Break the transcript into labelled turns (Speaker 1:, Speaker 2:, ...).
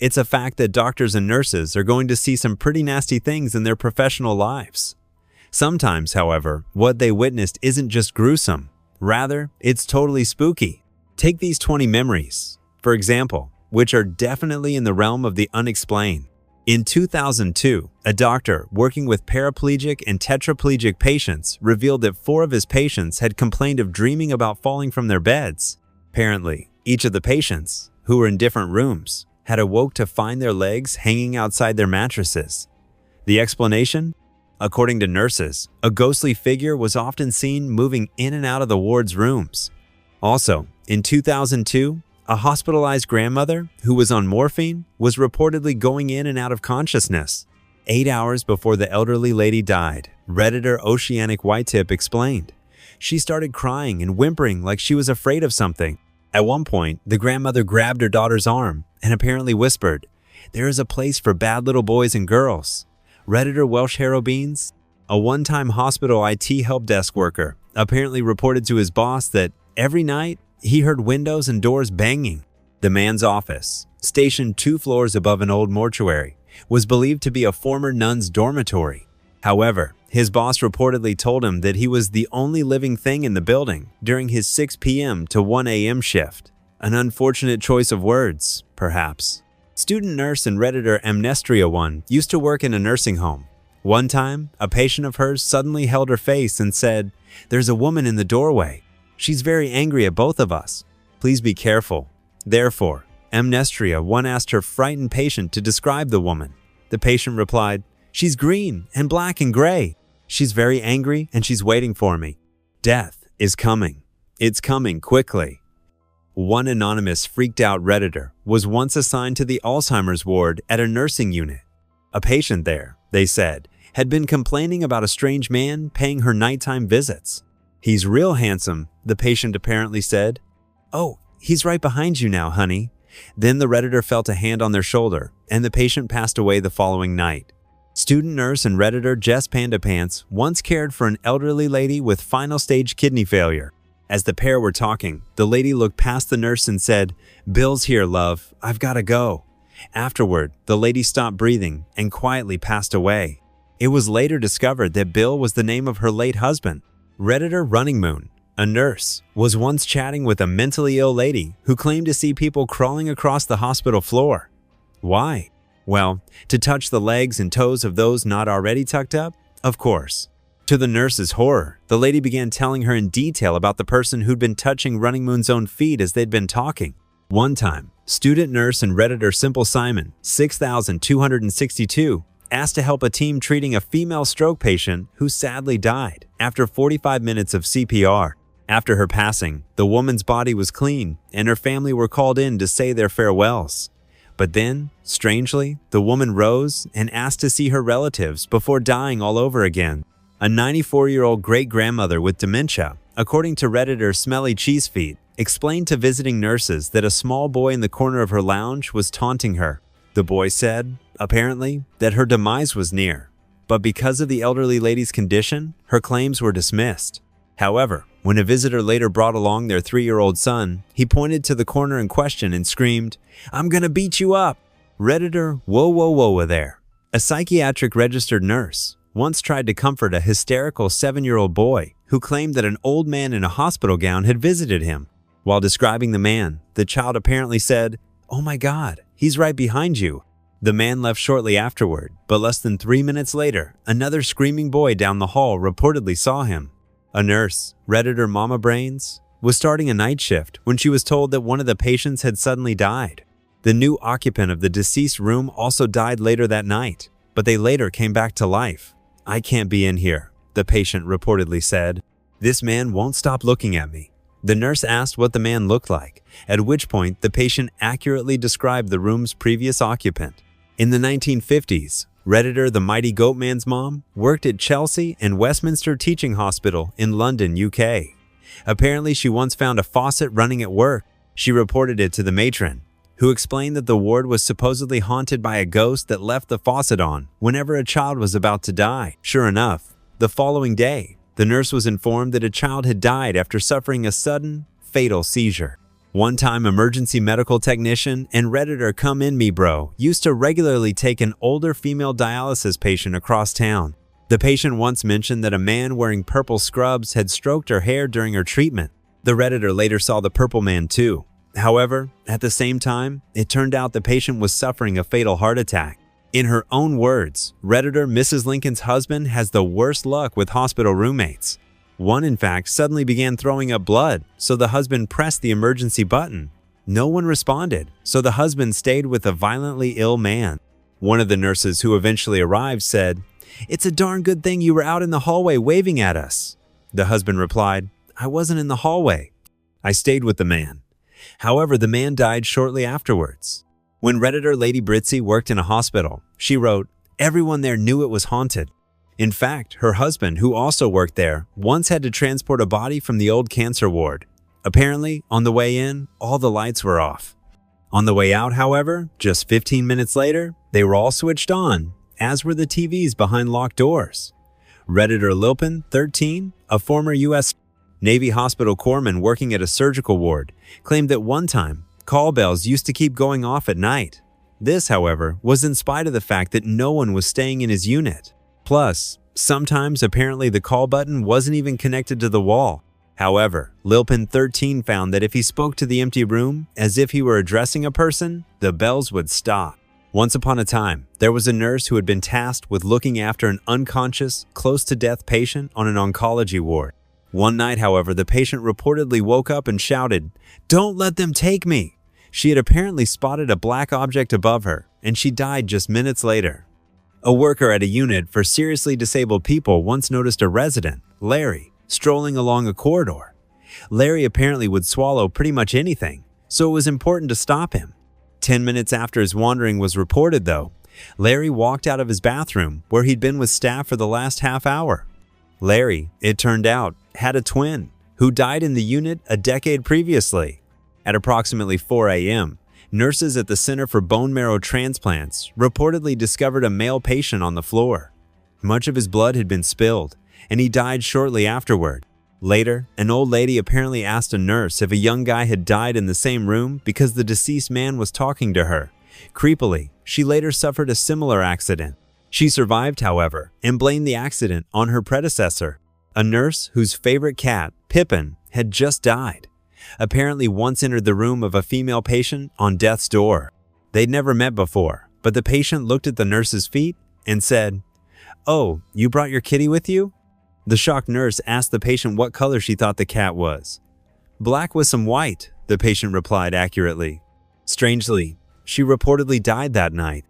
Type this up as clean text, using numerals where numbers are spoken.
Speaker 1: It's a fact that doctors and nurses are going to see some pretty nasty things in their professional lives. Sometimes, however, what they witnessed isn't just gruesome. Rather, it's totally spooky. Take these 20 memories, for example, which are definitely in the realm of the unexplained. In 2002, a doctor working with paraplegic and tetraplegic patients revealed that 4 of his patients had complained of dreaming about falling from their beds. Apparently, each of the patients, who were in different rooms, had awoke to find their legs hanging outside their mattresses. The explanation? According to nurses, a ghostly figure was often seen moving in and out of the ward's rooms. Also, in 2002, a hospitalized grandmother who was on morphine was reportedly going in and out of consciousness. 8 hours before the elderly lady died, Redditor Oceanic Whitetip explained. She started crying and whimpering like she was afraid of something. At one point, the grandmother grabbed her daughter's arm and apparently whispered, "There is a place for bad little boys and girls." Redditor Welsh Harrow Beans, a one-time hospital IT help desk worker, apparently reported to his boss that every night he heard windows and doors banging. The man's office, stationed 2 floors above an old mortuary, was believed to be a former nun's dormitory. However, his boss reportedly told him that he was the only living thing in the building during his 6 p.m. to 1 a.m. shift. An unfortunate choice of words, perhaps. Student nurse and Redditor Amnestria 1 used to work in a nursing home. One time, a patient of hers suddenly held her face and said, "There's a woman in the doorway. She's very angry at both of us. Please be careful." Therefore, Amnestria 1 asked her frightened patient to describe the woman. The patient replied, "She's green and black and gray. She's very angry and she's waiting for me. Death is coming. It's coming quickly." One anonymous freaked out Redditor was once assigned to the Alzheimer's ward at a nursing unit. A patient there, they said, had been complaining about a strange man paying her nighttime visits. "He's real handsome," the patient apparently said. "Oh, he's right behind you now, honey." Then the Redditor felt a hand on their shoulder, and the patient passed away the following night. Student nurse and Redditor Jess Panda Pants once cared for an elderly lady with final stage kidney failure. As the pair were talking, the lady looked past the nurse and said, "Bill's here, love. I've got to go." Afterward, the lady stopped breathing and quietly passed away. It was later discovered that Bill was the name of her late husband. Redditor Running Moon, a nurse, was once chatting with a mentally ill lady who claimed to see people crawling across the hospital floor. Why? Well, to touch the legs and toes of those not already tucked up? Of course. To the nurse's horror, the lady began telling her in detail about the person who'd been touching Running Moon's own feet as they'd been talking. One time, student nurse and Redditor Simple Simon, 6262, asked to help a team treating a female stroke patient who sadly died after 45 minutes of CPR. After her passing, the woman's body was clean and her family were called in to say their farewells. But then, strangely, the woman rose and asked to see her relatives before dying all over again. A 94-year-old great-grandmother with dementia, according to Redditor Smelly Cheese Feet, explained to visiting nurses that a small boy in the corner of her lounge was taunting her. The boy said, apparently, that her demise was near. But because of the elderly lady's condition, her claims were dismissed. However, when a visitor later brought along their 3-year-old son, he pointed to the corner in question and screamed, "I'm gonna beat you up!" Redditor Whoa there. A psychiatric registered nurse once tried to comfort a hysterical 7-year-old boy who claimed that an old man in a hospital gown had visited him. While describing the man, the child apparently said, "Oh my God, he's right behind you." The man left shortly afterward, but less than 3 minutes later, another screaming boy down the hall reportedly saw him. A nurse, Redditor Mama Brains, was starting a night shift when she was told that one of the patients had suddenly died. The new occupant of the deceased room also died later that night, but they later came back to life. "I can't be in here," the patient reportedly said. "This man won't stop looking at me." The nurse asked what the man looked like, at which point the patient accurately described the room's previous occupant. In the 1950s, Redditor the Mighty Goat Man's mom worked at Chelsea and Westminster Teaching Hospital in London, UK. Apparently, she once found a faucet running at work. She reported it to the matron, who explained that the ward was supposedly haunted by a ghost that left the faucet on whenever a child was about to die. Sure enough, the following day, the nurse was informed that a child had died after suffering a sudden, fatal seizure. One time, emergency medical technician and Redditor Come In Me Bro used to regularly take an older female dialysis patient across town. The patient once mentioned that a man wearing purple scrubs had stroked her hair during her treatment. The Redditor later saw the purple man too. However, at the same time, it turned out the patient was suffering a fatal heart attack. In her own words, Redditor Mrs. Lincoln's husband has the worst luck with hospital roommates. One, in fact, suddenly began throwing up blood, so the husband pressed the emergency button. No one responded, so the husband stayed with a violently ill man. One of the nurses who eventually arrived said, "It's a darn good thing you were out in the hallway waving at us." The husband replied, "I wasn't in the hallway. I stayed with the man." However, the man died shortly afterwards. When Redditor Lady Britzy worked in a hospital, she wrote, "Everyone there knew it was haunted." In fact, her husband, who also worked there, once had to transport a body from the old cancer ward. Apparently, on the way in, all the lights were off. On the way out, however, just 15 minutes later, they were all switched on, as were the TVs behind locked doors. Redditor Lilpin, 13, a former U.S. Navy hospital corpsman working at a surgical ward, claimed that one time, call bells used to keep going off at night. This, however, was in spite of the fact that no one was staying in his unit. Plus, sometimes apparently the call button wasn't even connected to the wall. However, Lilpin 13 found that if he spoke to the empty room as if he were addressing a person, the bells would stop. Once upon a time, there was a nurse who had been tasked with looking after an unconscious, close-to-death patient on an oncology ward. One night, however, the patient reportedly woke up and shouted, "Don't let them take me!" She had apparently spotted a black object above her, and she died just minutes later. A worker at a unit for seriously disabled people once noticed a resident, Larry, strolling along a corridor. Larry apparently would swallow pretty much anything, so it was important to stop him. 10 minutes after his wandering was reported, though, Larry walked out of his bathroom where he'd been with staff for the last half hour. Larry, it turned out, had a twin who died in the unit a decade previously. At approximately 4 a.m., nurses at the Center for Bone Marrow Transplants reportedly discovered a male patient on the floor. Much of his blood had been spilled, and he died shortly afterward. Later, an old lady apparently asked a nurse if a young guy had died in the same room because the deceased man was talking to her. Creepily, she later suffered a similar accident. She survived, however, and blamed the accident on her predecessor, a nurse whose favorite cat, Pippin, had just died. Apparently once entered the room of a female patient on death's door. They'd never met before, but the patient looked at the nurse's feet and said, "Oh, you brought your kitty with you?" The shocked nurse asked the patient what color she thought the cat was. "Black with some white," the patient replied accurately. Strangely, she reportedly died that night.